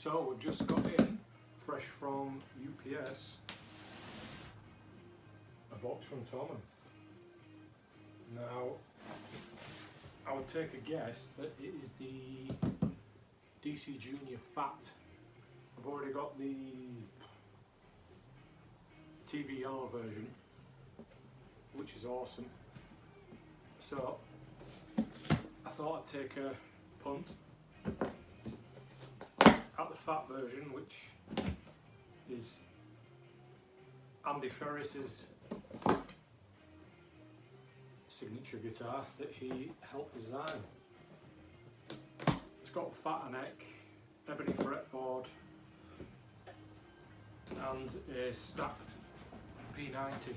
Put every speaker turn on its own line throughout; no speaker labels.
So we've just got in, fresh from UPS, a box from Tom. Now, I would take a guess that it is the DC Junior Fat. I've already got the TV yellow version, which is awesome. So I thought I'd take a punt at the fat version, which is Andy Ferris's signature guitar that he helped design. It's got a fat neck, ebony fretboard, and a stacked P90.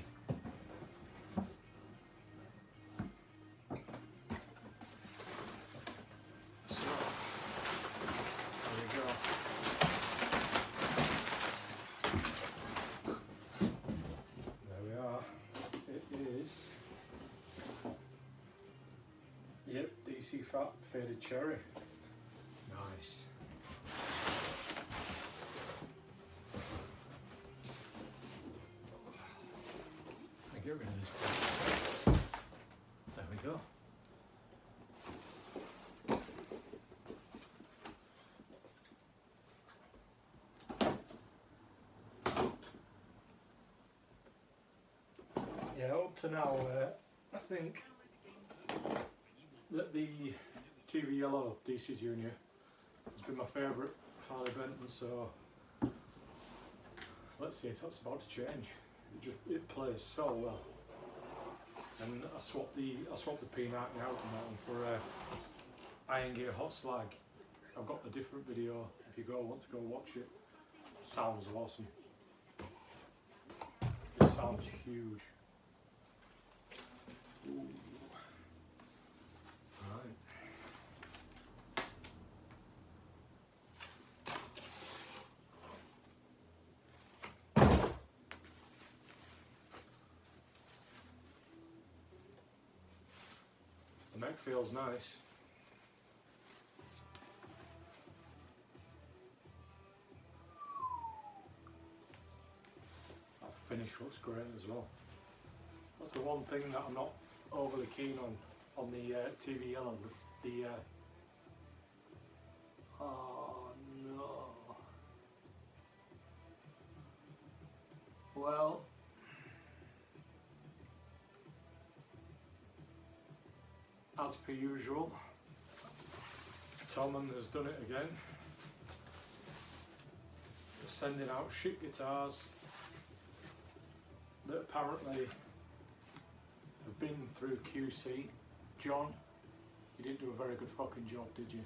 Yep, DC Fat Faded Cherry. Nice. I get rid of this part. There we go. Yeah, up to now, I think that the TV Yellow DC Junior has been my favourite Harley Benton, so let's see if that's about to change. It plays so well, and I swapped the P90 out on that one for Iron Gear Hot Slag. I've got a different video if you want to go watch it. Sounds awesome. It sounds huge. Ooh. The neck feels nice. That finish looks great as well. That's the one thing that I'm not overly keen on the TV Yellow. Oh no. Well, as per usual, Tom has done it again. They're sending out shit guitars that apparently have been through QC. John, you didn't do a very good fucking job, did you?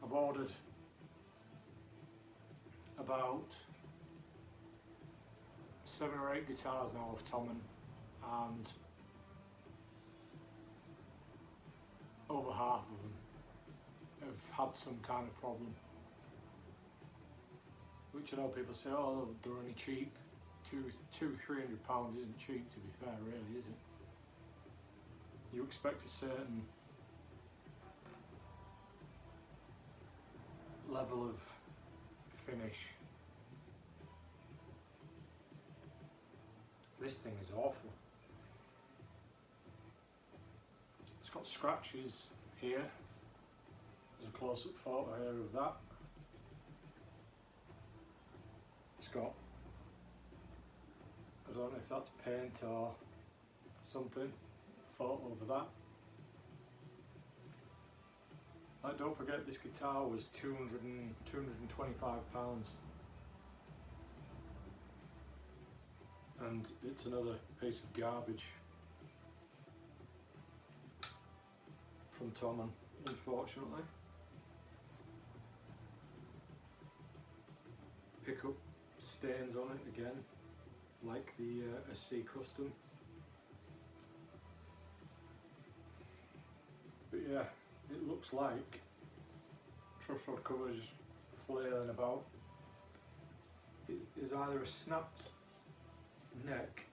I've ordered about 7 or 8 guitars now of Tom, and over half of them have had some kind of problem, which I know people say, oh, they're only cheap. £200-300 isn't cheap, to be fair, really, is it? You expect a certain level of finish. This thing is awful. It's got scratches here. There's a close-up photo here of that. It's got, I don't know if that's paint or something, photo of that. Like, don't forget, this guitar was £225, and it's another piece of garbage from Tom, unfortunately. Pick up stains on it again, like the SC Custom. But yeah, it looks like truss rod covers flailing about. It is either a snapped neck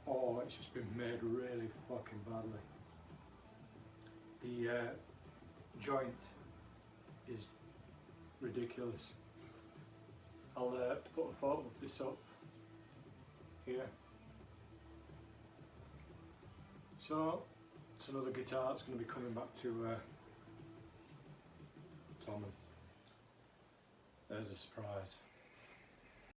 or it's just been made really fucking badly. The joint is ridiculous. I'll put a photo of this up here. So it's another guitar that's going to be coming back to Tom. There's a surprise.